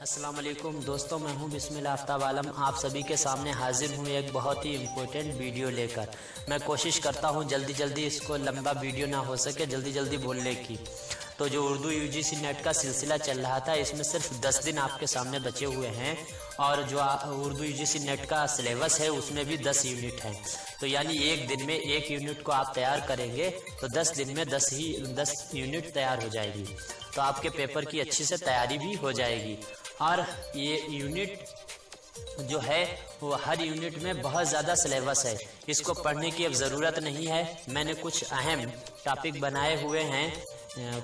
अस्सलाम वालेकुम दोस्तों, मैं हूं बिस्मिल्लाह आफ्ताब आलम। आप सभी के सामने हाजिर हूं एक बहुत ही इम्पोर्टेंट वीडियो लेकर। मैं कोशिश करता हूं जल्दी इसको लंबा वीडियो ना हो सके जल्दी बोलने की। तो जो उर्दू यूजीसी नेट का सिलसिला चल रहा था, इसमें सिर्फ 10 दिन आपके सामने बचे हुए हैं और जो उर्दू यूजीसी नेट का सिलेबस है उसमें भी 10 यूनिट हैं। तो यानी एक दिन में एक यूनिट को आप तैयार करेंगे तो 10 दिन में 10 यूनिट तैयार हो जाएगी। तो आपके पेपर की अच्छी से तैयारी भी हो जाएगी। और ये यूनिट जो है वो हर यूनिट में बहुत ज़्यादा सिलेबस है, इसको पढ़ने की अब ज़रूरत नहीं है। मैंने कुछ अहम टॉपिक बनाए हुए हैं,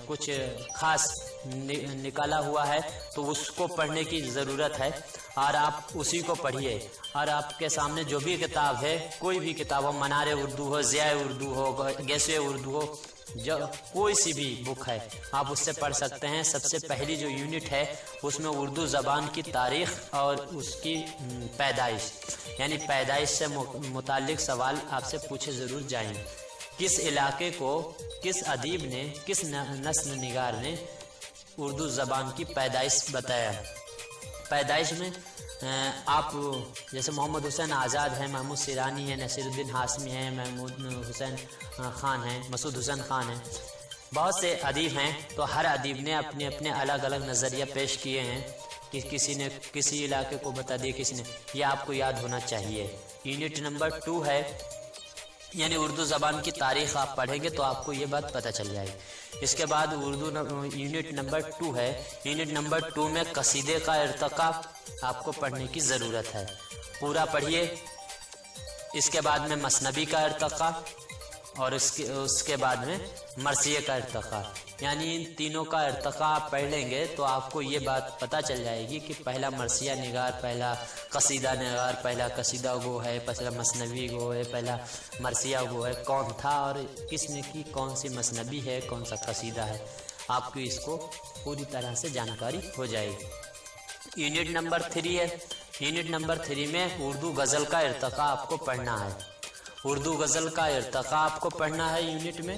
कुछ खास निकाला हुआ है, तो उसको पढ़ने की ज़रूरत है और आप उसी को पढ़िए। और आपके सामने जो भी किताब है, कोई भी किताब हो, मनारे उर्दू हो, ज़िया उर्दू हो, गैसे उर्दू हो, जो कोई सी भी बुक है आप उससे पढ़ सकते हैं। सबसे पहली जो यूनिट है उसमें उर्दू ज़बान की तारीख़ और उसकी पैदाइश, यानी पैदाइश से मुताल्लिक सवाल आपसे पूछे ज़रूर जाएंगे। किस इलाके को किस अदीब ने, किस नस्ल निगार ने उर्दू ज़बान की पैदाइश बताया। पैदाइश में आप जैसे मोहम्मद हुसैन आज़ाद हैं, महमूद सिरानी हैं, नसीरुद्दीन हाशमी हैं, महमूद हुसैन ख़ान हैं, मसूद हुसैन ख़ान हैं, बहुत से अदीब हैं। तो हर अदीब ने अपने अपने अलग अलग नज़रिया पेश किए हैं कि किसी ने किसी इलाके को बता दिया, किसी ने, यह आपको याद होना चाहिए। यूनिट नंबर 2 है, यानी उर्दू ज़बान की तारीख़ आप पढ़ेंगे तो आपको ये बात पता चल जाएगी। इसके बाद यूनिट नंबर 2 है। यूनिट नंबर 2 में कसीदे का इर्तिक़ा आपको पढ़ने की ज़रूरत है, पूरा पढ़िए। इसके बाद में मसनबी का इर्तिक़ा और उसके बाद में मरसिये का इर्तिक़ा, यानी इन तीनों का इर्तिक़ा आप पढ़ लेंगे तो आपको ये बात पता चल जाएगी कि पहला मरसिया निगार, पहला कसीदा निगार, पहला कसीदा गो है, पहला मसनबी गो है, पहला मरसिया गो है, कौन था और किसने की, कौन सी मसनबी है, कौन सा कसीदा है, आपको इसको पूरी तरह से जानकारी हो जाएगी। यूनिट नंबर 3 है। यूनिट नंबर 3 में उर्दू गज़ल का इर्तिक़ा आपको पढ़ना है। उर्दू गज़ल का इर्तिक़ा आपको पढ़ना है यूनिट में,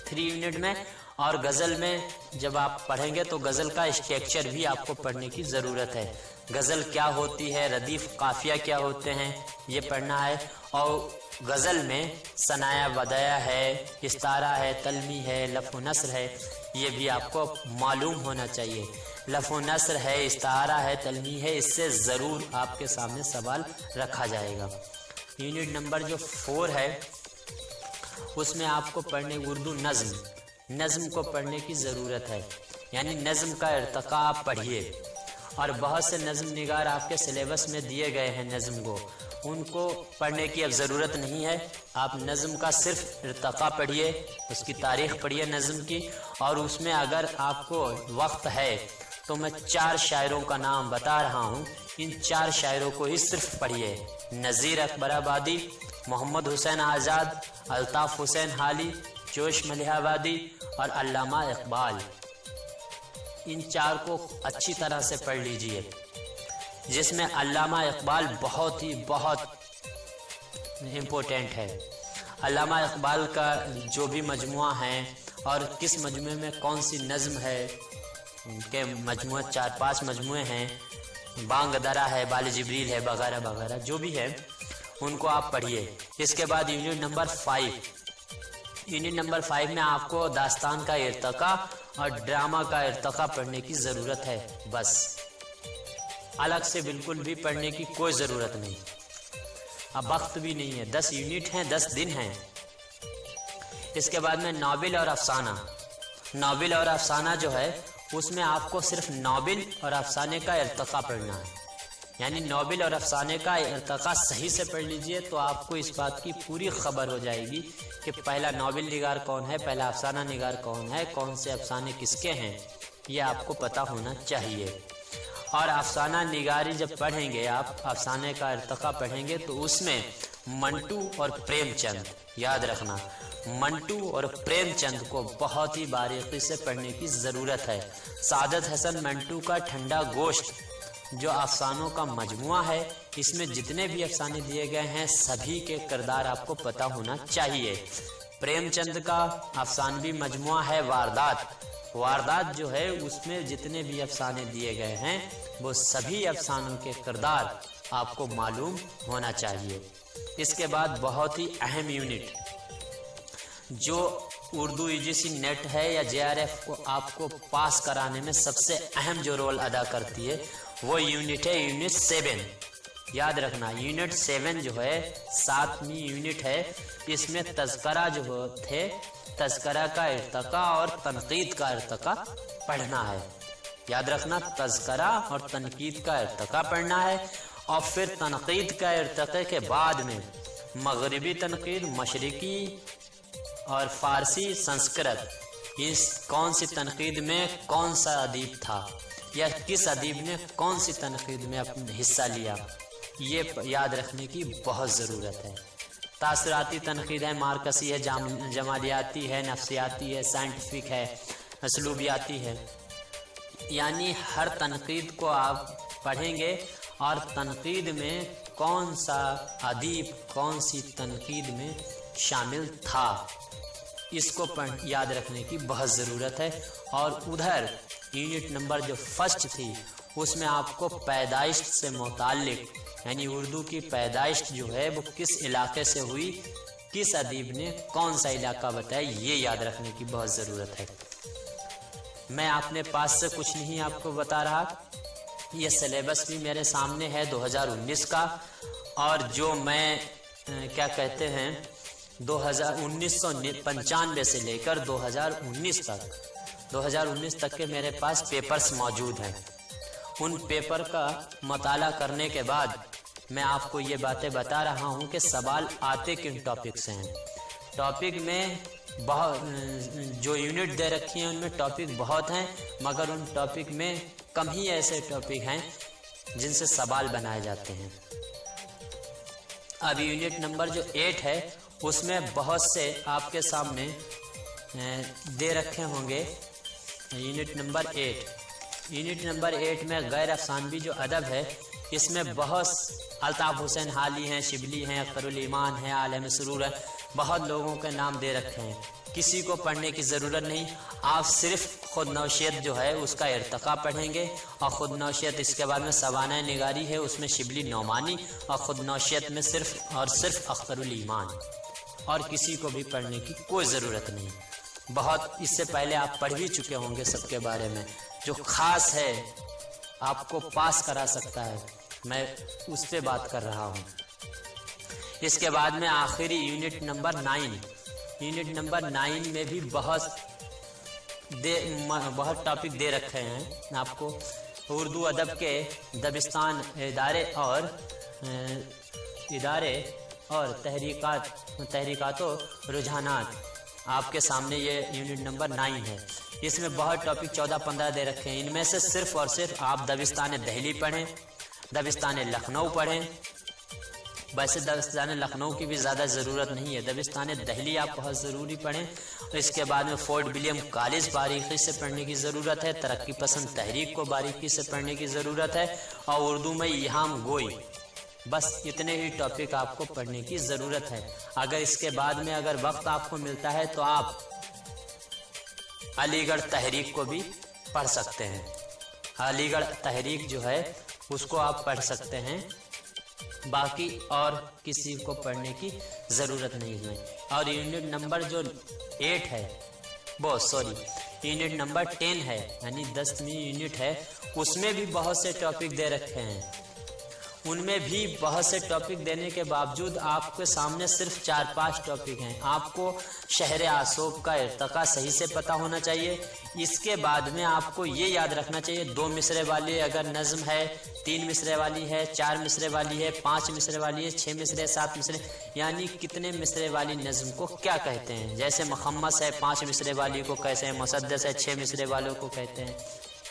3 यूनिट में। और गज़ल में जब आप पढ़ेंगे तो गज़ल का स्ट्रक्चर भी आपको पढ़ने की ज़रूरत है। गज़ल क्या होती है, रदीफ़ काफ़िया क्या होते हैं, ये पढ़ना है। और गज़ल में सनाया बदाया है, इस्तारा है, तलमी है, लफ़ नस्र है, ये भी आपको मालूम होना चाहिए। लफ़ नस्र है, इस्तारा है, तलमी है, इससे ज़रूर आपके सामने सवाल रखा जाएगा। यूनिट नंबर जो 4 है उसमें आपको पढ़ने उर्दू नज़्म को पढ़ने की ज़रूरत है, यानी नज़्म का इर्तिक़ा आप पढ़िए। और बहुत से नज़्म निगार आपके सिलेबस में दिए गए हैं नज़्म को, उनको पढ़ने की अब ज़रूरत नहीं है। आप नज़्म का सिर्फ इर्तिक़ा पढ़िए, उसकी तारीख़ पढ़िए नज़्म की। और उसमें अगर आपको वक्त है तो मैं 4 शायरों का नाम बता रहा हूँ, इन 4 शायरों को ही सिर्फ पढ़िए। नज़ीर अकबराबादी, मोहम्मद हुसैन आज़ाद, अल्ताफ़ हुसैन हाली, जोश मलिहाबादी और अल्लामा इकबाल। इन 4 को अच्छी तरह से पढ़ लीजिए, जिसमें अल्लामा इकबाल बहुत इम्पोर्टेंट है। अल्लामा इकबाल का जो भी मजमुआ है और किस मजमुए में कौन सी नज़्म है, के मजमुआ 4-5 मजमुए हैं, बांग दरा है, बाल जिब्रील है, वगैरह वगैरह जो भी है उनको आप पढ़िए। इसके बाद यूनिट नंबर 5। यूनिट नंबर 5 में आपको दास्तान का इर्तिक़ा और ड्रामा का इर्तिक़ा पढ़ने की ज़रूरत है, बस। अलग से बिल्कुल भी पढ़ने की कोई ज़रूरत नहीं, अब वक्त भी नहीं है, 10 यूनिट हैं, 10 दिन हैं। इसके बाद में नावल और अफसाना। नावल और अफसाना जो है उसमें आपको सिर्फ नावल और अफसाने का इर्तिक़ा पढ़ना है, यानी नावल और अफसाने का इर्तिक़ा सही से पढ़ लीजिए तो आपको इस बात की पूरी खबर हो जाएगी कि पहला नावल निगार कौन है, पहला अफसाना निगार कौन है, कौन से अफसाने किसके हैं, ये आपको पता होना चाहिए। और अफसाना निगारी जब पढ़ेंगे आप, अफसाने का इर्तिक़ा पढ़ेंगे तो उसमें मंटू और प्रेमचंद, याद रखना, मंटू और प्रेमचंद को बहुत ही बारीकी से पढ़ने की ज़रूरत है। सादत हसन मंटू का ठंडा गोश्त जो अफसानों का मजमुआ है, इसमें जितने भी अफसाने दिए गए हैं सभी के किरदार आपको पता होना चाहिए। प्रेमचंद का अफसानवी मजमुआ है वारदात, वारदात जो है उसमें जितने भी अफसाने दिए गए हैं वो सभी अफसानों के किरदार आपको मालूम होना चाहिए। इसके बाद बहुत ही अहम यूनिट जो उर्दू यूजीसी नेट है या जेआरएफ को आपको पास कराने में सबसे अहम जो रोल अदा करती है वो यूनिट है यूनिट 7। याद रखना यूनिट 7 जो है 7वीं यूनिट है। इसमें तज़किरा जो थे तज़किरा का इर्तिका और तनकीद का इर्तिका पढ़ना है। याद रखना तज़किरा और तनकीद का इर्तिका पढ़ना है और फिर तनकीद का इर्तिका के बाद में मगरिबी तनकीद, मशरिकी और फारसी, संस्कृत, इस कौन सी तनकीद में कौन सा अदीब था या किस अदीब ने कौन सी तनकीद में अपना हिस्सा लिया, ये याद रखने की बहुत ज़रूरत है। तासराती तनकीद है, मार्कसी है, जमालियाती है, नफ्सियाती है, साइंटिफिक है, असलूबियाती है। यानी हर तनकीद को आप पढ़ेंगे और तनकीद में कौन सा अदीब कौन सी तनकीद में शामिल था इसको याद रखने की बहुत ज़रूरत है। और उधर यूनिट नंबर जो फर्स्ट थी उसमें आपको पैदाइश से मुताल्लिक यानी उर्दू की पैदाइश जो है वो किस इलाके से हुई, किस अदीब ने कौन सा इलाका बताया, ये याद रखने की बहुत ज़रूरत है। मैं अपने पास से कुछ नहीं आपको बता रहा, ये सिलेबस भी मेरे सामने है 2019 का और जो मैं क्या कहते हैं 1995 से लेकर 2019 तक के मेरे पास पेपर्स मौजूद हैं। उन पेपर का मताला करने के बाद मैं आपको ये बातें बता रहा हूँ कि सवाल आते किन टॉपिक से हैं। टॉपिक में बहुत जो यूनिट दे रखी हैं उनमें टॉपिक बहुत हैं, मगर उन टॉपिक में कम ही ऐसे टॉपिक हैं जिनसे सवाल बनाए जाते हैं। अब यूनिट नंबर जो 8 है उसमें बहुत से आपके सामने दे रखे होंगे। यूनिट नंबर 8 में गैर अफसानवी जो अदब है इसमें बहुत अल्ताफ़ हुसैन हाली हैं, शिबली हैं, अख्तरुल ईमान हैं, आलम सुरूर है, बहुत लोगों के नाम दे रखे हैं। किसी को पढ़ने की ज़रूरत नहीं, आप सिर्फ खुद नौशियत जो है उसका इर्तिका पढ़ेंगे और ख़ुद नौशियत इसके बाद में सवाना निगारी है उसमें शिबली नौमानी और ख़ुद नौशियत में सिर्फ और सिर्फ अख्तरुल ईमान, और किसी को भी पढ़ने की कोई ज़रूरत नहीं। बहुत इससे पहले आप पढ़ भी चुके होंगे सबके बारे में। जो ख़ास है आपको पास करा सकता है, मैं उस पर बात कर रहा हूँ। इसके बाद में आखिरी यूनिट नंबर 9 में भी बहुत टॉपिक दे रखे हैं आपको। उर्दू अदब के दबिस्तान इदारे और तहरीकात रुझानात आपके सामने ये यूनिट नंबर 9 है। इसमें बहुत टॉपिक 14-15 दे रखे हैं। इनमें से सिर्फ और सिर्फ आप दबिस्तान दिल्ली पढ़ें, दबिस्तान लखनऊ पढ़ें। वैसे दबिस्तान लखनऊ की भी ज़्यादा ज़रूरत नहीं है, दबिस्तान दिल्ली आप बहुत ज़रूरी पढ़ें। इसके बाद में फोर्ट विलियम कॉलेज बारीकी से पढ़ने की ज़रूरत है, तरक्की पसंद तहरीक को बारीकी से पढ़ने की ज़रूरत है और उर्दू में इहाम गोई। बस इतने ही टॉपिक आपको पढ़ने की ज़रूरत है। अगर इसके बाद में अगर वक्त आपको मिलता है तो आप अलीगढ़ तहरीक को भी पढ़ सकते हैं। अलीगढ़ तहरीक जो है उसको आप पढ़ सकते हैं, बाकी और किसी को पढ़ने की ज़रूरत नहीं है। और यूनिट नंबर जो 8 है यूनिट नंबर 10 है यानी 10वीं यूनिट है, उसमें भी बहुत से टॉपिक दे रखे हैं। उनमें भी बहुत से टॉपिक देने के बावजूद आपके सामने सिर्फ 4-5 टॉपिक हैं। आपको शहर आसोब का इर्तिका सही से पता होना चाहिए। इसके बाद में आपको ये याद रखना चाहिए 2 मिसरे वाली अगर नज़्म है, 3 मिसरे वाली है, 4 मिसरे वाली है, 5 मिसरे वाली है, 6 मिसरे, 7 मिसरे, यानी कितने मिसरे वाली नज़्म को क्या कहते हैं। जैसे मुखम्मस है 5 मिसरे वाली को कहते हैं, मुसद्दस है 6 मिसरे वालों को कहते हैं।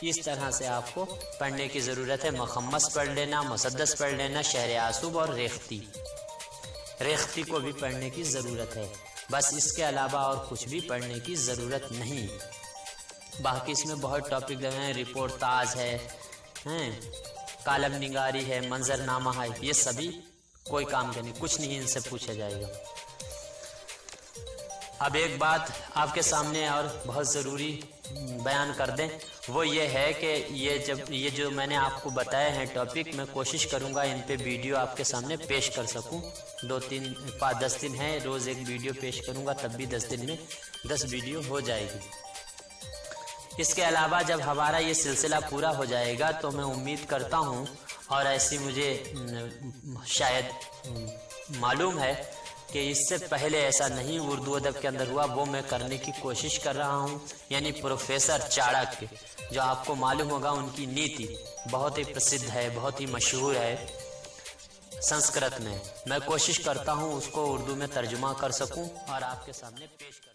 इस तरह से आपको पढ़ने की ज़रूरत है। मुखम्मस पढ़ लेना, मुसद्दस पढ़ लेना, शहर आसूब और रेख्ती को भी पढ़ने की ज़रूरत है। बस इसके अलावा और कुछ भी पढ़ने की ज़रूरत नहीं। बाकी इसमें बहुत टॉपिक लगे हैं, रिपोर्टाज है, कालम निगारी है, मंजरनामा है, ये सभी कोई काम का नहीं, कुछ नहीं इनसे पूछा जाएगा। अब एक बात आपके सामने और बहुत ज़रूरी बयान कर दें, वो ये है कि ये जो मैंने आपको बताए हैं टॉपिक, मैं कोशिश करूँगा इन पे वीडियो आपके सामने पेश कर सकूँ। 10 दिन है, रोज़ एक वीडियो पेश करूँगा, तब भी 10 दिन में 10 वीडियो हो जाएगी। इसके अलावा जब हमारा ये सिलसिला पूरा हो जाएगा तो मैं उम्मीद करता हूँ, और ऐसी मुझे शायद मालूम है कि इससे पहले ऐसा नहीं उर्दू अदब के अंदर हुआ, वो मैं करने की कोशिश कर रहा हूँ। यानी प्रोफेसर चाणक्य, जो आपको मालूम होगा उनकी नीति बहुत ही प्रसिद्ध है, बहुत ही मशहूर है संस्कृत में। मैं कोशिश करता हूँ उसको उर्दू में तर्जुमा कर सकूँ और आपके सामने पेश कर